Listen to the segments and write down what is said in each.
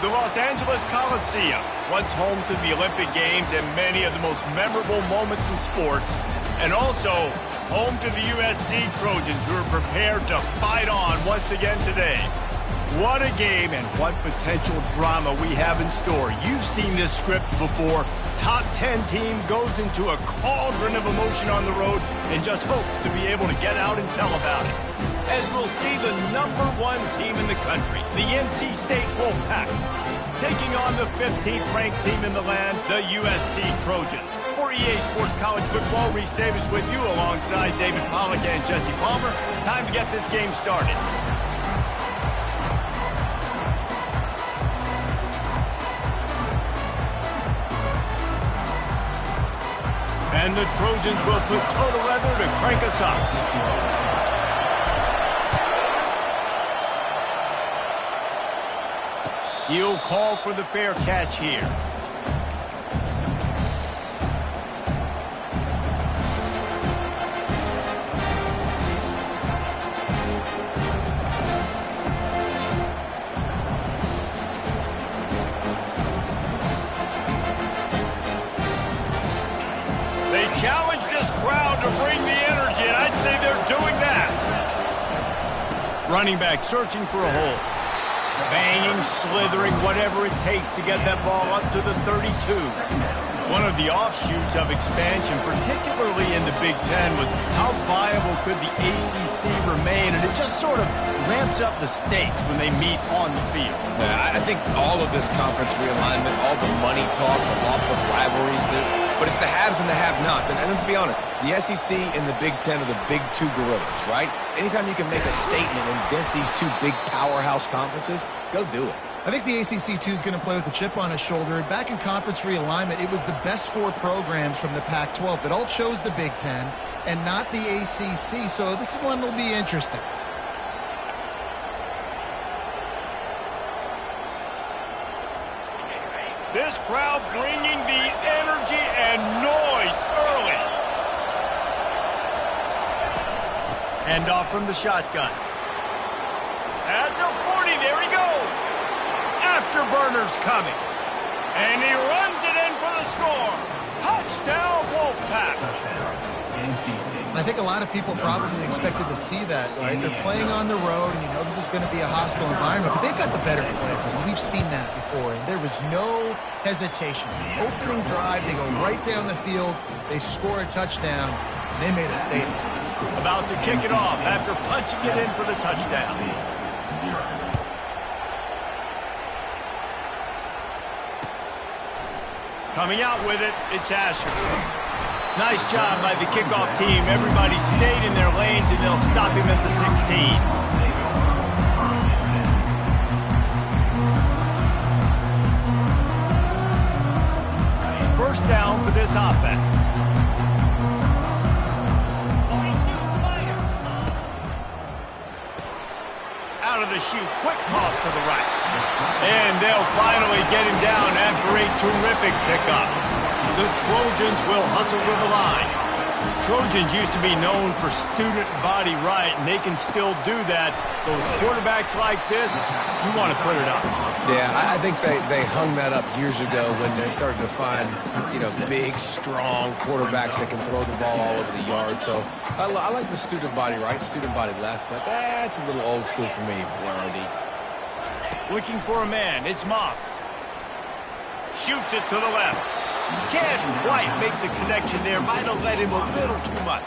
The Los Angeles Coliseum, once home to the Olympic Games and many of the most memorable moments in sports, and also home to the USC Trojans, who are prepared to fight on once again today. What a game and what potential drama we have in store. You've seen this script before. Top 10 team goes into a cauldron of emotion on the road and just hopes to be able to get out and tell about it. As we'll see the #1 team in the country, the NC State Wolfpack, taking on the 15th ranked team in the land, the USC Trojans. For EA Sports College Football, Reese Davis with you alongside David Pollack and Jesse Palmer. Time to get this game started. And the Trojans will put total leather to crank us up. He'll call for the fair catch here. They challenge this crowd to bring the energy, and I'd say they're doing that. Running back searching for a hole. Banging, slithering, whatever it takes to get that ball up to the 32. One of the offshoots of expansion, particularly in the Big Ten, was how viable could the ACC remain, and it just sort of ramps up the stakes when they meet on the field. Yeah, I think all of this conference realignment, all the money talk, the loss of rivalries, but it's the haves and the have-nots. And let's be honest, the SEC and the Big Ten are the big two gorillas, right? Anytime you can make a statement and dent these two big powerhouse conferences, go do it. I think the ACC, too, is going to play with a chip on his shoulder. Back in conference realignment, it was the best 4 programs from the Pac-12 that all chose the Big Ten and not the ACC, so this one will be interesting. This crowd bringing the energy and noise early. Hand off from the shotgun. At the 40, there he goes. Afterburners coming. And he runs it in for the score. Touchdown, Wolfpack. I think a lot of people probably expected to see that, right? They're playing on the road, and you know this is going to be a hostile environment, but they've got the better players, and we've seen that before, and there was no hesitation. Opening drive, they go right down the field, they score a touchdown, and they made a statement. About to kick it off after punching it in for the touchdown. Coming out with it, it's Asher. Nice job by the kickoff team. Everybody stayed in their lanes, and they'll stop him at the 16. First down for this offense. Out of the chute, quick toss to the right. And they'll finally get him down after a terrific pickup. The Trojans will hustle to the line. Trojans used to be known for student body right, and they can still do that. Those quarterbacks like this, you want to put it up. Yeah, I think they hung that up years ago when they started to find, big, strong quarterbacks that can throw the ball all over the yard. So I like the student body right, student body left, but that's a little old school for me, the ROD. Looking for a man, it's Moss. Shoots it to the left. Can't quite make the connection there. Might have let him a little too much.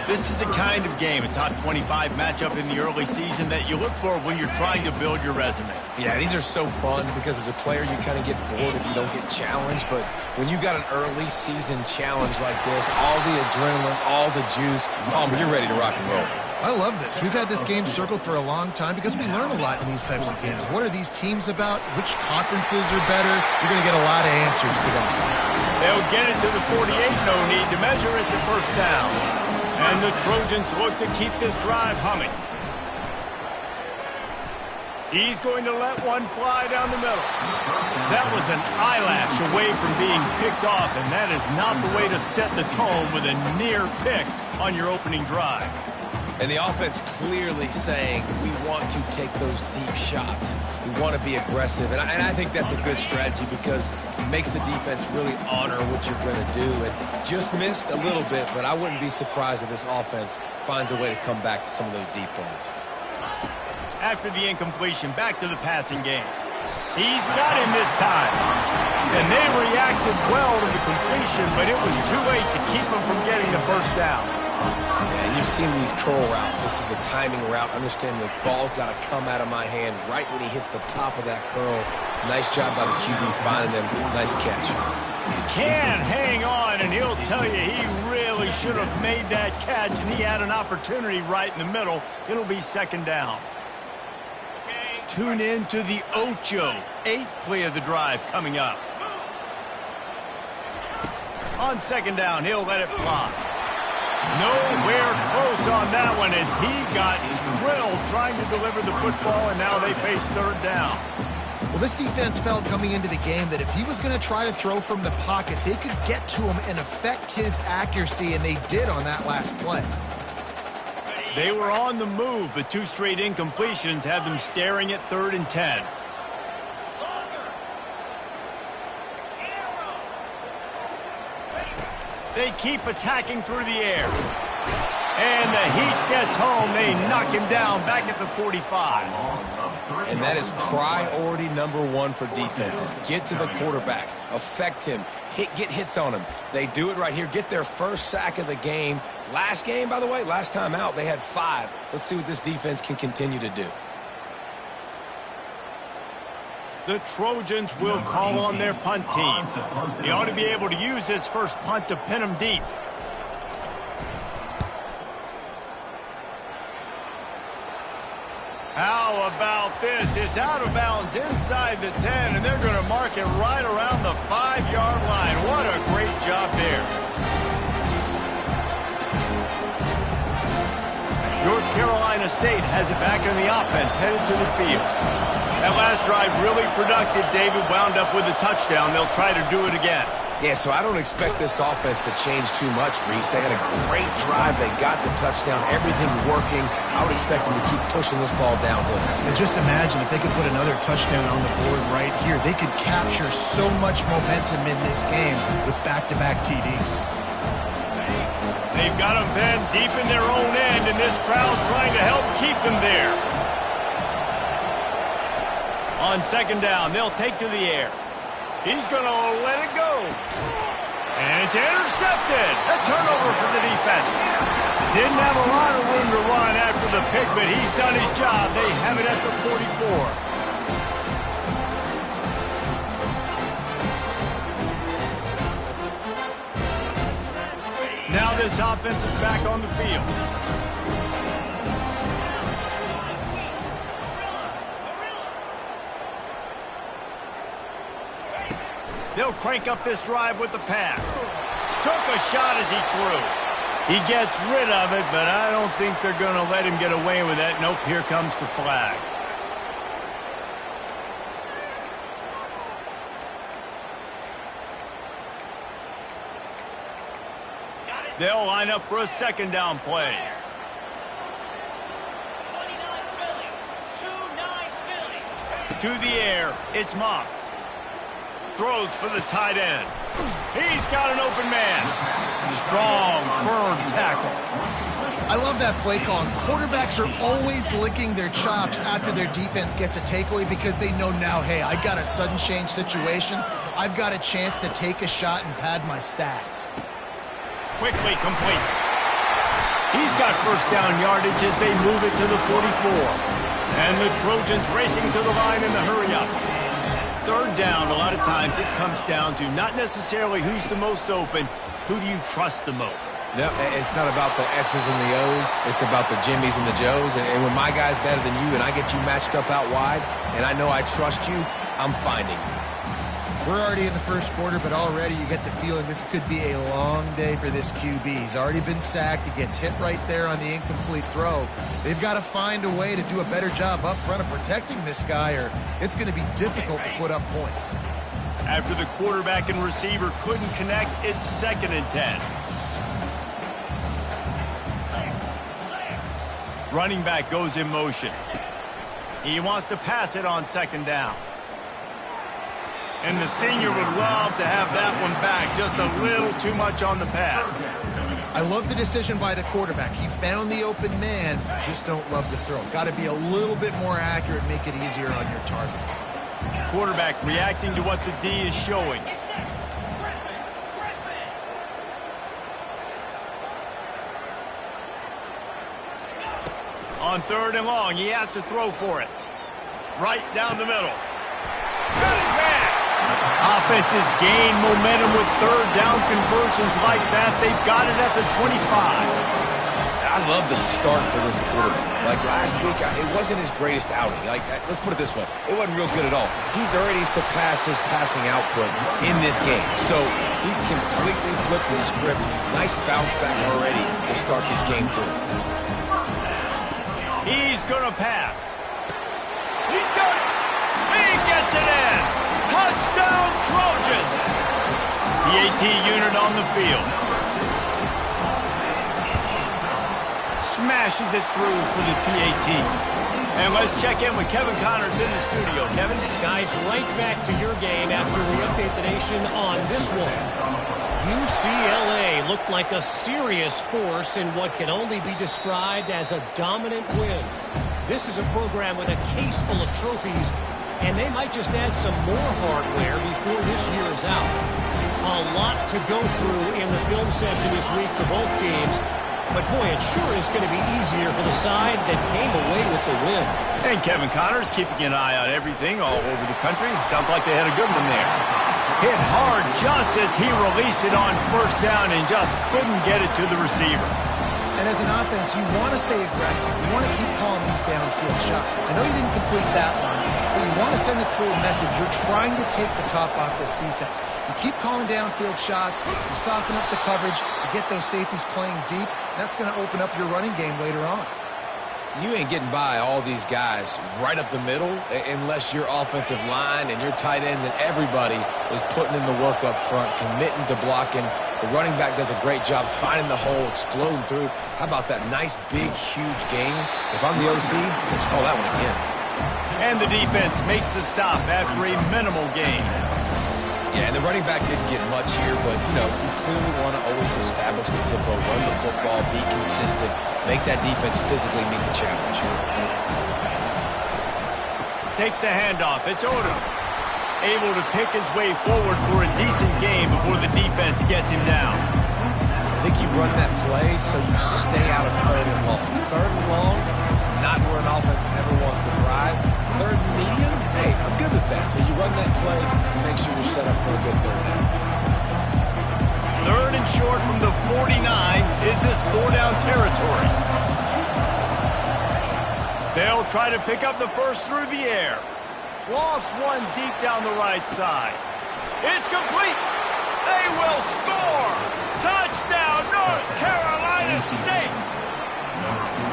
This is the kind of game, a top 25 matchup in the early season, that you look for when you're trying to build your resume. Yeah, these are so fun because as a player you kind of get bored if you don't get challenged. But when you got an early season challenge like this, all the adrenaline, all the juice, Palmer, you're ready to rock and roll. I love this. We've had this game circled for a long time because we learn a lot in these types of games. What are these teams about? Which conferences are better? You're going to get a lot of answers today. They'll get it to the 48, no need to measure it to first down. And the Trojans look to keep this drive humming. He's going to let one fly down the middle. That was an eyelash away from being picked off, and that is not the way to set the tone with a near pick on your opening drive. And the offense clearly saying, we want to take those deep shots. We want to be aggressive. And I think that's a good strategy because it makes the defense really honor what you're going to do. And just missed a little bit, but I wouldn't be surprised if this offense finds a way to come back to some of those deep ones. After the incompletion, back to the passing game. He's got him this time. And they reacted well to the completion, but it was too late to keep him from getting the first down. Yeah, and you've seen these curl routes. This is a timing route. Understand the ball's got to come out of my hand right when he hits the top of that curl. Nice job by the QB finding him. Nice catch. Can hang on, and he'll tell you he really should have made that catch, and he had an opportunity right in the middle. It'll be second down. Tune in to the Ocho, 8th play of the drive coming up. On second down, he'll let it fly. Nowhere close on that one as he got drilled trying to deliver the football, and now they face third down. Well, this defense felt coming into the game that if he was going to try to throw from the pocket, they could get to him and affect his accuracy, and they did on that last play. They were on the move, but 2 straight incompletions had them staring at 3rd and 10. They keep attacking through the air. And the heat gets home. They knock him down back at the 45. And that is priority number 1 for defenses. Get to the quarterback. Affect him. Get hits on him. They do it right here. Get their first sack of the game. Last game, by the way, last time out, they had 5. Let's see what this defense can continue to do. The Trojans will call on their punt team. They ought to be able to use this first punt to pin them deep. How about this? It's out of bounds inside the 10, and they're going to mark it right around the 5-yard line. What a great job there. North Carolina State has it back in the offense, headed to the field. That last drive really productive. David wound up with a touchdown. They'll try to do it again. Yeah, so I don't expect this offense to change too much, Reese. They had a great drive. They got the touchdown. Everything working. I would expect them to keep pushing this ball downhill. And just imagine if they could put another touchdown on the board right here. They could capture so much momentum in this game with back-to-back TDs. They've got them then deep in their own end, and this crowd trying to help keep them there. On second down, they'll take to the air. He's going to let it go. And it's intercepted. A turnover for the defense. Didn't have a lot of room to run after the pick, but he's done his job. They have it at the 44. Now this offense is back on the field. They'll crank up this drive with the pass. Took a shot as he threw. He gets rid of it, but I don't think they're going to let him get away with it. Nope, here comes the flag. They'll line up for a second down play. To the air, it's Moss. Throws for the tight end. He's got an open man. Strong, firm tackle. I love that play call. And quarterbacks are always licking their chops after their defense gets a takeaway because they know now, hey, I got a sudden change situation. I've got a chance to take a shot and pad my stats. Quickly complete. He's got first down yardage as they move it to the 44. And the Trojans racing to the line in the hurry-up. Third down, a lot of times it comes down to not necessarily who's the most open, who do you trust the most? No, it's not about the X's and the O's. It's about the Jimmys and the Joes. And when my guy's better than you and I get you matched up out wide and I know I trust you, I'm finding you. We're already in the first quarter, but already you get the feeling this could be a long day for this QB. He's already been sacked. He gets hit right there on the incomplete throw. They've got to find a way to do a better job up front of protecting this guy, or it's going to be difficult to put up points. After the quarterback and receiver couldn't connect, it's 2nd and 10. Running back goes in motion. He wants to pass it on second down. And the senior would love to have that one back. Just a little too much on the pass. I love the decision by the quarterback. He found the open man, just don't love the throw. Got to be a little bit more accurate, make it easier on your target. Quarterback reacting to what the D is showing. On third and long, he has to throw for it. Right down the middle. Got his man. Offenses gain momentum with third down conversions like that. They've got it at the 25. I love the start for this quarterback. Like last week, it wasn't his greatest outing. Like, let's put it this way. It wasn't real good at all. He's already surpassed his passing output in this game. So he's completely flipped the script. Nice bounce back already to start this game, too. He's going to pass. He's got it. He gets it in. Touchdown, Trojans. The AT unit on the field. Smashes it through for the PAT. And let's check in with Kevin Connors in the studio. Kevin? Guys, right back to your game after we update the nation on this one. UCLA looked like a serious force in what can only be described as a dominant win. This is a program with a case full of trophies, and they might just add some more hardware before this year is out. A lot to go through in the film session this week for both teams, but boy, it sure is going to be easier for the side that came away with the win. And Kevin Connors keeping an eye on everything all over the country. Sounds like they had a good one there. Hit hard just as he released it on first down and just couldn't get it to the receiver. And as an offense, you want to stay aggressive. You want to keep calling these downfield shots. I know you didn't complete that one, but you want to send a clear message. You're trying to take the top off this defense. You keep calling downfield shots. You soften up the coverage. You get those safeties playing deep. That's going to open up your running game later on. You ain't getting by all these guys right up the middle unless your offensive line and your tight ends and everybody is putting in the work up front, committing to blocking. The running back does a great job finding the hole, exploding through. How about that nice, big, huge gain? If I'm the OC, let's call that one again. And the defense makes the stop after a minimal gain. Yeah, and the running back didn't get much here, but, you know, you clearly want to always establish the tempo, run the football, be consistent, make that defense physically meet the challenge. Takes the handoff. It's Odom. Able to pick his way forward for a decent game before the defense gets him down. I think you run that play so you stay out of third and long. Third and long is not where an offense ever wants to thrive. Third and medium, hey, I'm good with that. So you run that play to make sure you're set up for a good third down. Third and short from the 49. Is this four-down territory? They'll try to pick up the first through the air. Lost one deep down the right side. It's complete. They will score. Touchdown, North Carolina State.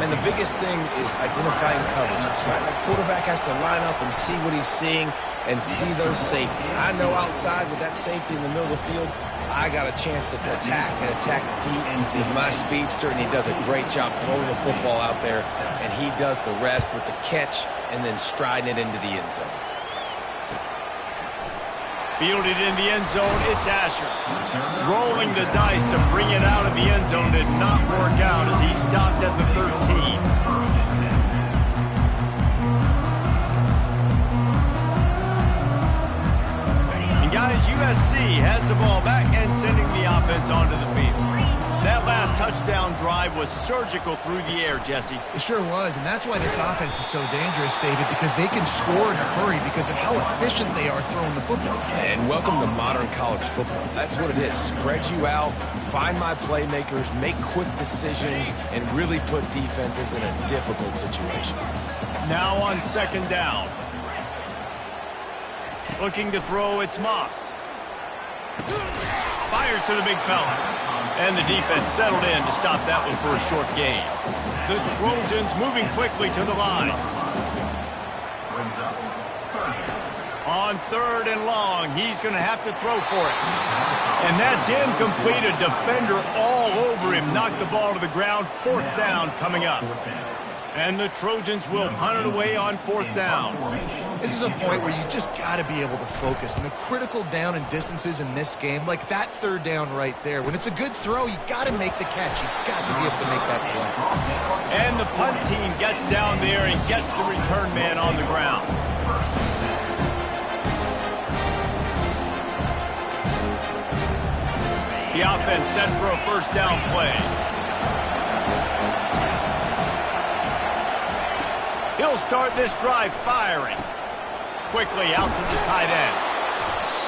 And the biggest thing is identifying coverages, right? The quarterback has to line up and see what he's seeing and see those safeties. I know outside with that safety in the middle of the field, I got a chance to attack and attack deep with my speedster, and he does a great job throwing the football out there, and he does the rest with the catch and then striding it into the end zone. Fielded in the end zone, it's Asher. Rolling the dice to bring it out of the end zone did not work out as he stopped at the 13. And guys, USC has the ball back and sending the offense onto the field. That last touchdown drive was surgical through the air, Jesse. It sure was, and that's why this offense is so dangerous, David, because they can score in a hurry because of how efficient they are throwing the football. And welcome to modern college football. That's what it is. Spread you out, find my playmakers, make quick decisions, and really put defenses in a difficult situation. Now on second down. Looking to throw, it's Moss. Fires to the big fella. And the defense settled in to stop that one for a short gain. The Trojans moving quickly to the line. On third and long, he's going to have to throw for it. And that's incomplete. A defender all over him. Knocked the ball to the ground. Fourth down coming up. And the Trojans will punt it away on 4th down. This is a point where you just got to be able to focus. And the critical down and distances in this game, like that 3rd down right there, when it's a good throw, you got to make the catch. You got to be able to make that play. And the punt team gets down there and gets the return man on the ground. The offense set for a 1st down play. He'll start this drive firing. Quickly out to the tight end.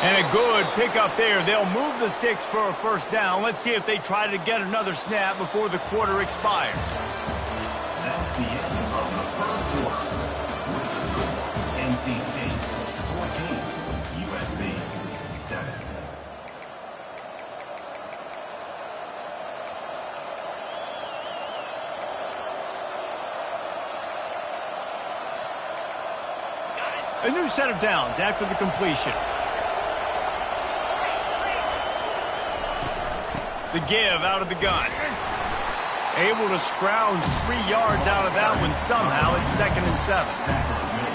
And a good pickup there. They'll move the sticks for a 1st down. Let's see if they try to get another snap before the quarter expires. That's the end of the 1st quarter. NC State 14, USC 7. A new set of downs after the completion. The give out of the gun. Able to scrounge 3 yards out of that one somehow. It's 2nd and 7.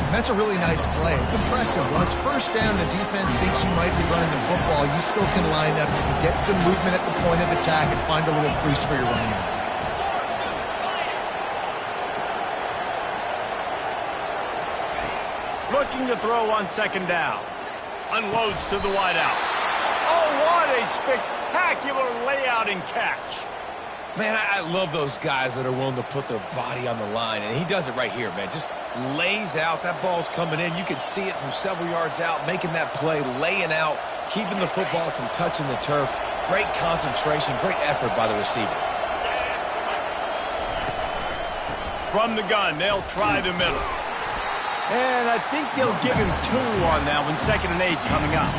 And that's a really nice play. It's impressive. When it's 1st down, the defense thinks you might be running the football. You still can line up. You can get some movement at the point of attack and find a little crease for your running back. Looking to throw on 2nd down. Unloads to the wideout. Oh, what a spectacular layout and catch. Man, I love those guys that are willing to put their body on the line, and he does it right here, man. Just lays out. That ball's coming in. You can see it from several yards out, making that play, laying out, keeping the football from touching the turf. Great concentration, great effort by the receiver. From the gun, they'll try the middle. And I think they'll give him 2 on that one. 2nd and 8 coming up.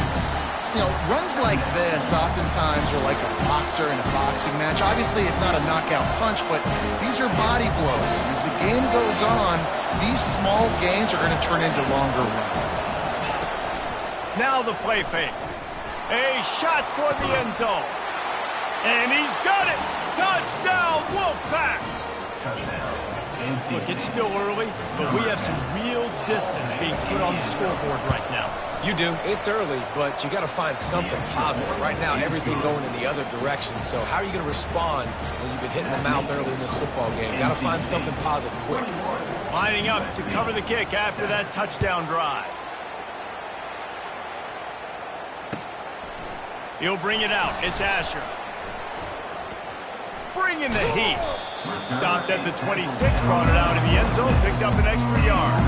You know, runs like this oftentimes are like a boxer in a boxing match. Obviously, it's not a knockout punch, but these are body blows. As the game goes on, these small gains are going to turn into longer runs. Now the play fake. A shot toward the end zone. And he's got it. Touchdown, Wolfpack. Touchdown. Look, it's still early, but we have some real distance being put on the scoreboard right now. You do. It's early, but you got to find something positive. Right now, everything going in the other direction. So how are you going to respond when you've been hitting the mouth early in this football game? Got to find something positive quick. Lining up to cover the kick after that touchdown drive. He'll bring it out. It's Asher. Bringing the heat. Stopped at the 26, brought it out in the end zone, picked up an extra yard.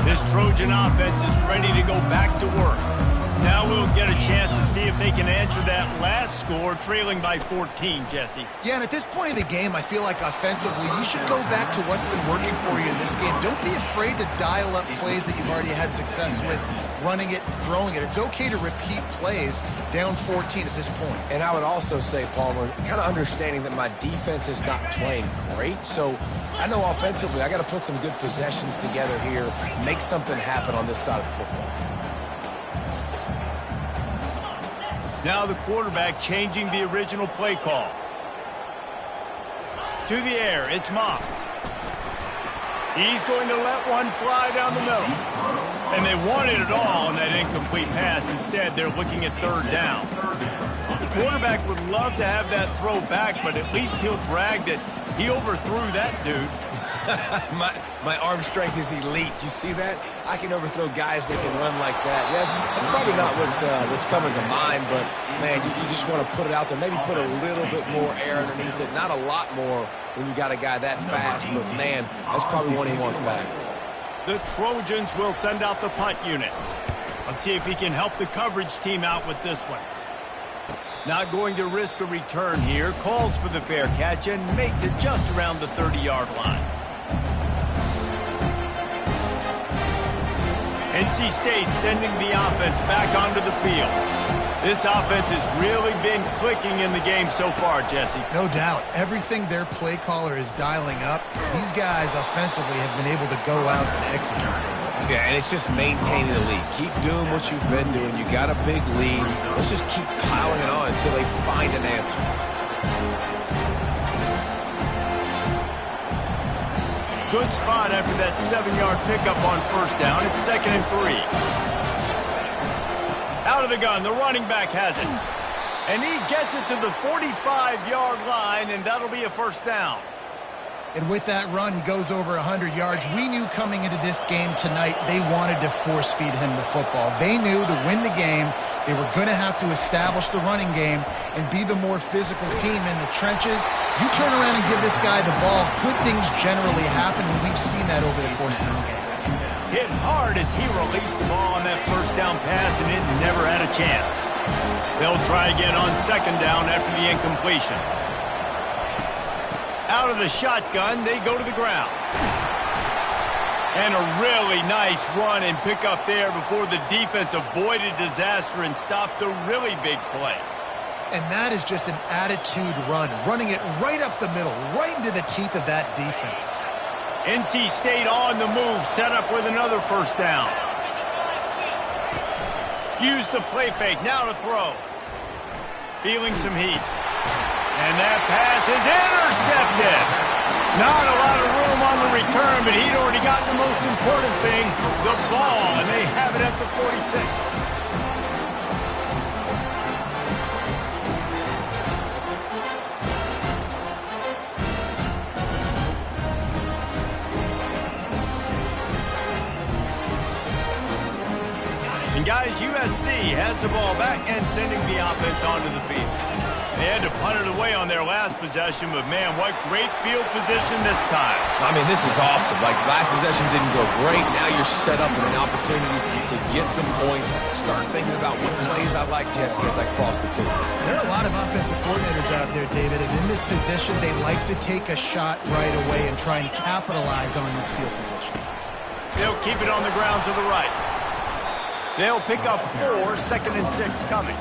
This Trojan offense is ready to go back to work. Now we'll get a chance to see if they can answer that last score, trailing by 14, Jesse. Yeah, and at this point of the game, I feel like offensively, you should go back to what's been working for you in this game. Don't be afraid to dial up plays that you've already had success with, running it and throwing it. It's okay to repeat plays down 14 at this point. And I would also say, Palmer, kind of understanding that my defense is not playing great, so I know offensively I got to put some good possessions together here, make something happen on this side of the football. Now the quarterback changing the original play call. To the air, it's Moss. He's going to let one fly down the middle. And they wanted it all on that incomplete pass. Instead, they're looking at 3rd down. The quarterback would love to have that throw back, but at least he'll brag that he overthrew that dude. my arm strength is elite. You see that? I can overthrow guys that can run like that. Yeah, that's probably not what's coming to mind, but, man, you just want to put it out there. Maybe put a little bit more air underneath it. Not a lot more when you got a guy that fast, but, man, that's probably one he wants back. The Trojans will send out the punt unit. Let's see if he can help the coverage team out with this one. Not going to risk a return here. Calls for the fair catch and makes it just around the 30-yard line. NC State sending the offense back onto the field. This offense has really been clicking in the game so far, Jesse. No doubt. Everything their play caller is dialing up, these guys offensively have been able to go out and execute. Yeah, and it's just maintaining the lead. Keep doing what you've been doing. You got a big lead. Let's just keep piling it on until they find an answer. Good spot after that 7-yard pickup on first down. It's 2nd and 3. Out of the gun, the running back has it. And he gets it to the 45-yard line, and that'll be a first down. And with that run, he goes over 100 yards. We knew coming into this game tonight they wanted to force-feed him the football. They knew to win the game, they were going to have to establish the running game and be the more physical team in the trenches. You turn around and give this guy the ball, good things generally happen, and we've seen that over the course of this game. Hit hard as he released the ball on that first down pass, and it never had a chance. They'll try again on 2nd down after the incompletion. Out of the shotgun, they go to the ground. And a really nice run and pick up there before the defense avoided disaster and stopped the really big play. And that is just an attitude run, running it right up the middle, right into the teeth of that defense. NC State on the move, set up with another first down. Use the play fake, now to throw. Feeling some heat. And that pass is intercepted. Not a lot of room on the return, but he'd already gotten the most important thing, the ball, and they have it at the 46. And guys, USC has the ball back and sending the offense onto the field. They had to punt it away on their last possession, but man, what great field position this time. I mean, this is awesome. Like, last possession didn't go great. Now you're set up with an opportunity to get some points. Start thinking about what plays I like, Jesse, as I cross the field. There are a lot of offensive coordinators out there, David, and in this position, they like to take a shot right away and try and capitalize on this field position. They'll keep it on the ground to the right. They'll pick up 4, 2nd and 6 coming.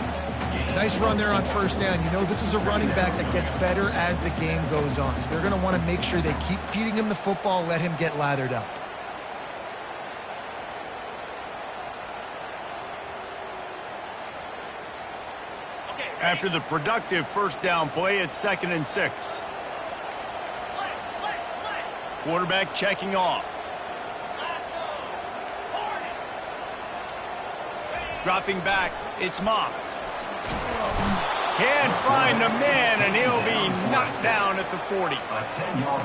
Nice run there on first down. You know, this is a running back that gets better as the game goes on. So they're going to want to make sure they keep feeding him the football, let him get lathered up. After the productive first down play, it's 2nd and 6. Quarterback checking off. Dropping back, it's Moss. Can't find the man, and he'll be knocked down at the 40.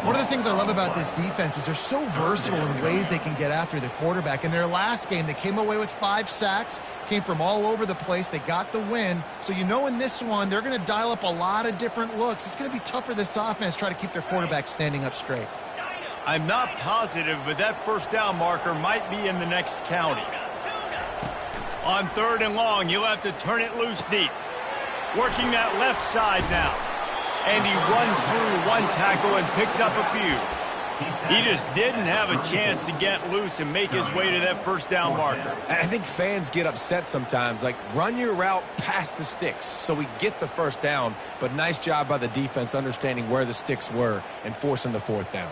One of the things I love about this defense is they're so versatile in ways they can get after the quarterback. In their last game, they came away with 5 sacks, came from all over the place. They got the win. So you know in this one, they're going to dial up a lot of different looks. It's going to be tough for this offense to try to keep their quarterback standing up straight. I'm not positive, but that first down marker might be in the next county. On 3rd and long, you'll have to turn it loose deep. Working that left side now. And he runs through one tackle and picks up a few. He just didn't have a chance to get loose and make his way to that first down marker. I think fans get upset sometimes. Like, run your route past the sticks so we get the first down. But nice job by the defense understanding where the sticks were and forcing the 4th down.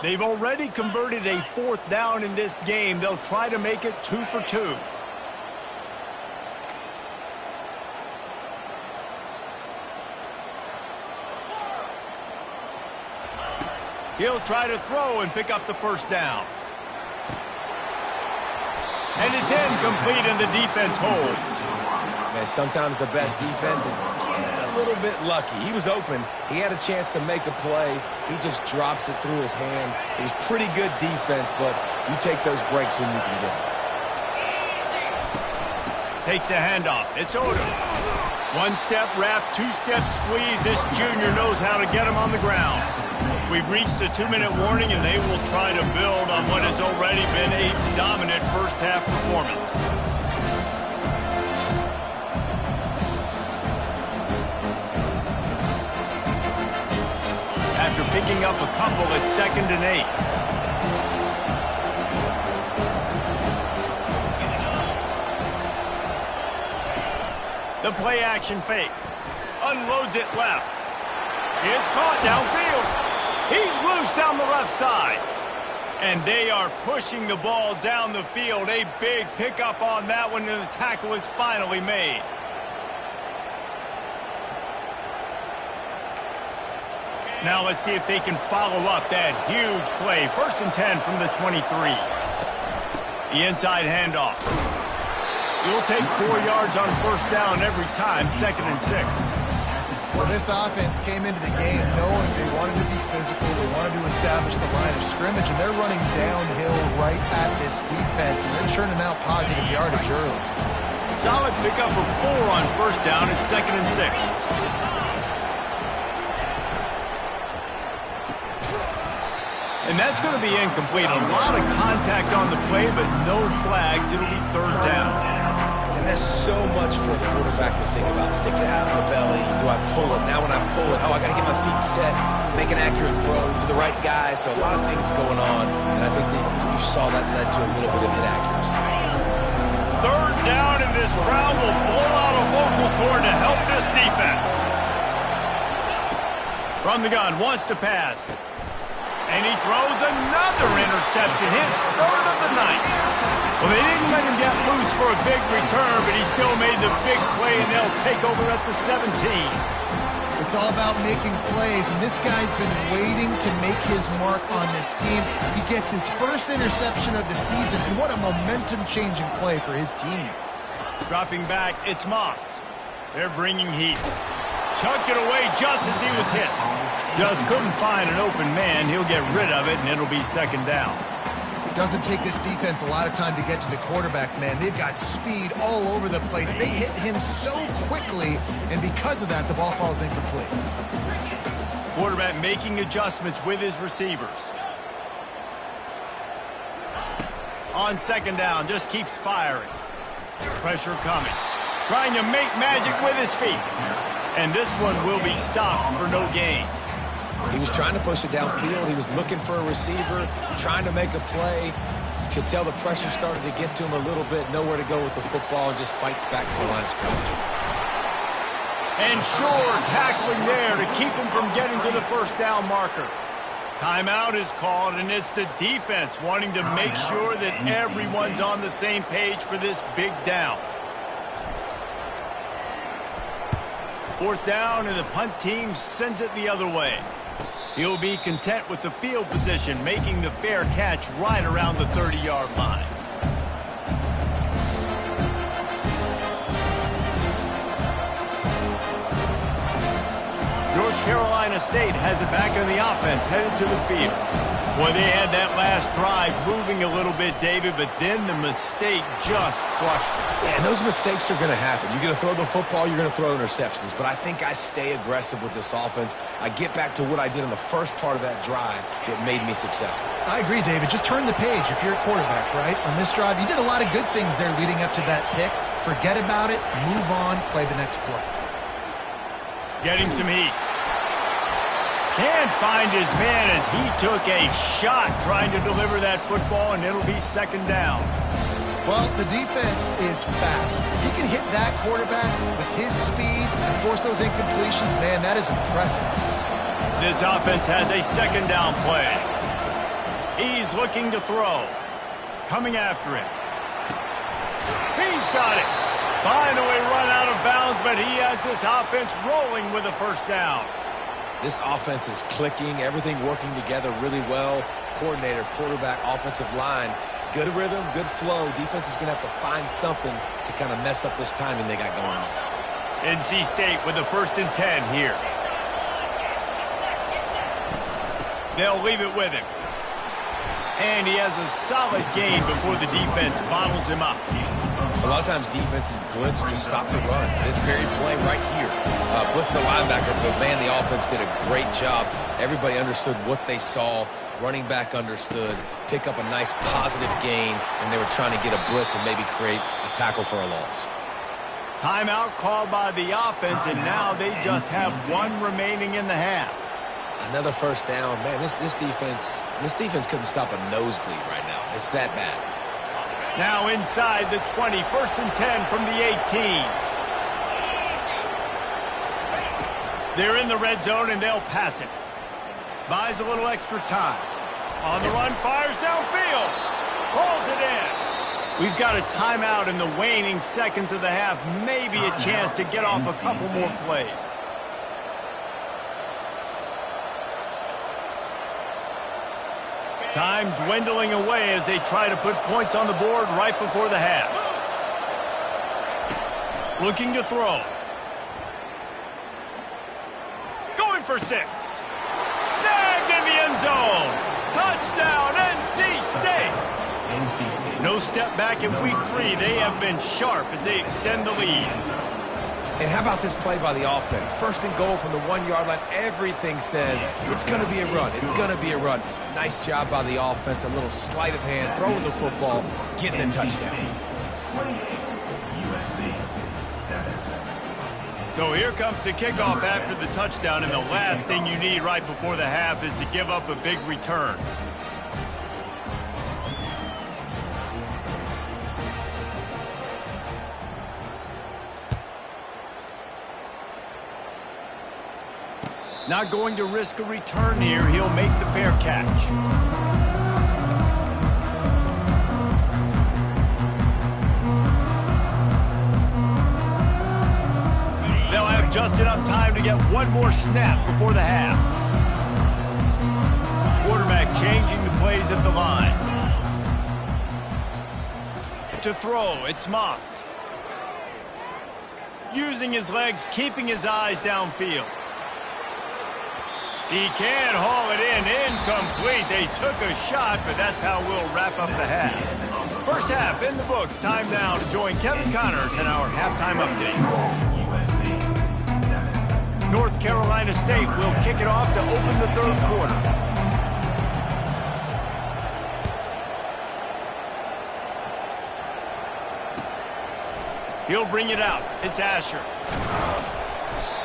They've already converted a 4th down in this game. They'll try to make it 2 for 2. He'll try to throw and pick up the first down. And it's incomplete, and the defense holds. Man, sometimes the best defense is getting a little bit lucky. He was open. He had a chance to make a play. He just drops it through his hand. It was pretty good defense, but you take those breaks when you can get them. Takes the handoff. It's Odom. 1-step wrap, 2-step squeeze. This junior knows how to get him on the ground. We've reached the 2-minute warning, and they will try to build on what has already been a dominant first-half performance. After picking up a couple, it's 2nd and 8. The play action fake. Unloads it left. It's caught downfield. He's loose down the left side. And they are pushing the ball down the field. A big pickup on that one, and the tackle is finally made. Now let's see if they can follow up that huge play. 1st and 10 from the 23. The inside handoff. You'll take 4 yards on 1st down every time. 2nd and 6. Well, this offense came into the game knowing they wanted to be physical. They wanted to establish the line of scrimmage, and they're running downhill right at this defense, and they're churning out positive yardage early. Solid pickup of 4 on 1st down. It's 2nd and 6. And that's going to be incomplete. A lot of contact on the play, but no flags. It'll be 3rd down. And there's so much for a quarterback to think about. Stick it out in the belly. Do I pull it? Now when I pull it, I got to get my feet set, make an accurate throw to the right guy. So a lot of things going on. And I think that you saw that led to a little bit of inaccuracy. 3rd down, and this crowd will blow out a vocal cord to help this defense. From the gun, wants to pass. And he throws another interception, his 3rd of the night. Well, they didn't let him get loose for a big return, but he still made the big play, and they'll take over at the 17. It's all about making plays, and this guy's been waiting to make his mark on this team. He gets his 1st interception of the season, and what a momentum-changing play for his team. Dropping back, it's Moss. They're bringing heat. Chucked it away just as he was hit. Just couldn't find an open man. He'll get rid of it, and it'll be 2nd down. It doesn't take this defense a lot of time to get to the quarterback, man. They've got speed all over the place. They hit him so quickly, and because of that, the ball falls incomplete. Quarterback making adjustments with his receivers. On 2nd down, just keeps firing. Pressure coming. Trying to make magic with his feet. And this one will be stopped for no gain. He was trying to push it downfield. He was looking for a receiver, trying to make a play. Could tell the pressure started to get to him a little bit. Nowhere to go with the football, and just fights back to the line of scrimmage. And sure, tackling there to keep him from getting to the 1st down marker. Timeout is called, and it's the defense wanting to make sure that everyone's on the same page for this big down. 4th down, and the punt team sends it the other way. He'll be content with the field position, making the fair catch right around the 30-yard line. North Carolina State has it back in the offense, headed to the field. Boy, they had that last drive moving a little bit, David, but then the mistake just crushed them. Yeah, and those mistakes are going to happen. You're going to throw the football, you're going to throw interceptions. But I think I stay aggressive with this offense. I get back to what I did in the first part of that drive that made me successful. I agree, David. Just turn the page if you're a quarterback, right? On this drive, you did a lot of good things there leading up to that pick. Forget about it, move on, play the next play. Getting some heat. Can't find his man as he took a shot trying to deliver that football, and it'll be 2nd down. Well, the defense is fat. If he can hit that quarterback with his speed and force those incompletions, man, that is impressive. This offense has a 2nd down play. He's looking to throw. Coming after him. He's got it. Finally run out of bounds, but he has this offense rolling with a 1st down. This offense is clicking, everything working together really well. Coordinator, quarterback, offensive line, good rhythm, good flow. Defense is going to have to find something to kind of mess up this timing they got going on. NC State with a 1st and 10 here. They'll leave it with him. And he has a solid gain before the defense bottles him up. A lot of times defenses blitz to stop the run. This very play right here. Blitz the linebacker, but man, the offense did a great job. Everybody understood what they saw. Running back understood. Pick up a nice positive gain, and they were trying to get a blitz and maybe create a tackle for a loss. Timeout called by the offense, and now they just have 1 remaining in the half. Another 1st down. Man, this defense couldn't stop a nosebleed right now. It's that bad. Now inside the 20, 1st and 10 from the 18. They're in the red zone, and they'll pass it. Buys a little extra time. On the run, fires downfield. Hauls it in. We've got a timeout in the waning seconds of the half. Maybe a chance to get off a couple more plays. Time dwindling away as they try to put points on the board right before the half. Looking to throw. Going for 6. Snagged in the end zone. Touchdown, NC State. No step back in week 3. They have been sharp as they extend the lead. And how about this play by the offense? First and goal from the 1-yard line. Everything says it's going to be a run. It's going to be a run. Nice job by the offense. A little sleight of hand, throwing the football, getting the touchdown. So here comes the kickoff after the touchdown, and the last thing you need right before the half is to give up a big return. Not going to risk a return here. He'll make the fair catch. They'll have just enough time to get one more snap before the half. Quarterback changing the plays at the line. To throw, it's Moss. Using his legs, keeping his eyes downfield. He can haul it in. Incomplete. They took a shot, but that's how we'll wrap up the half. First half in the books. Time now to join Kevin Connors in our halftime update. North Carolina State will kick it off to open the third quarter. He'll bring it out. It's Asher.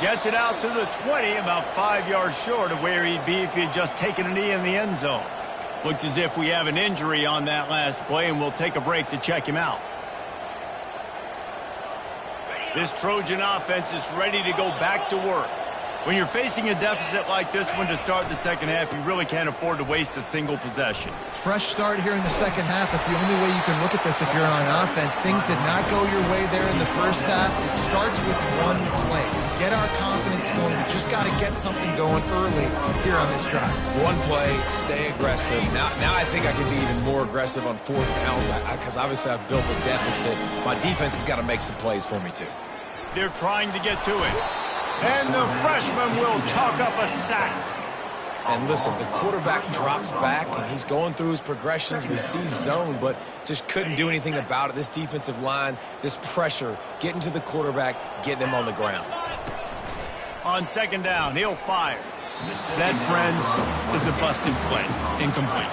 Gets it out to the 20, about 5 yards short of where he'd be if he had just taken a knee in the end zone. Looks as if we have an injury on that last play, and we'll take a break to check him out. This Trojan offense is ready to go back to work. When you're facing a deficit like this one to start the second half, you really can't afford to waste a single possession. Fresh start here in the second half. That's the only way you can look at this if you're on offense. Things did not go your way there in the first half. It starts with one play. To get our confidence going, we just got to get something going early here on this drive. One play, stay aggressive. Now I think I can be even more aggressive on 4th downs because obviously I've built a deficit. My defense has got to make some plays for me too. They're trying to get to it. And the freshman will chalk up a sack. And listen, the quarterback drops back, and he's going through his progressions. We see zone, but just couldn't do anything about it. This defensive line, this pressure, getting to the quarterback, getting him on the ground. On second down, he'll fire. That, friends, is a busted play. Incomplete.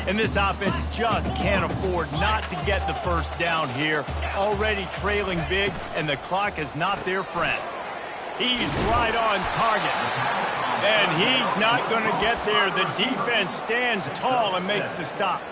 And this offense just can't afford not to get the first down here. Already trailing big, and the clock is not their friend. He's right on target. And he's not going to get there. The defense stands tall and makes the stop.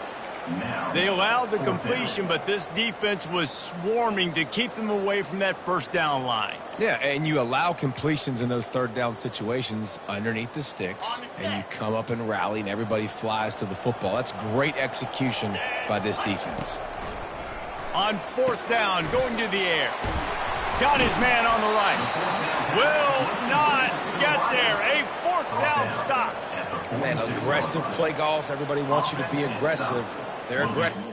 They allowed the completion, but this defense was swarming to keep them away from that first down line. Yeah, and you allow completions in those 3rd down situations underneath the sticks, and you come up and rally, and everybody flies to the football. That's great execution by this defense. On 4th down, going to the air. Got his man on the right. Will not get there. A 4th down stop. Man, aggressive play calls. Everybody wants you to be aggressive. They're aggressive.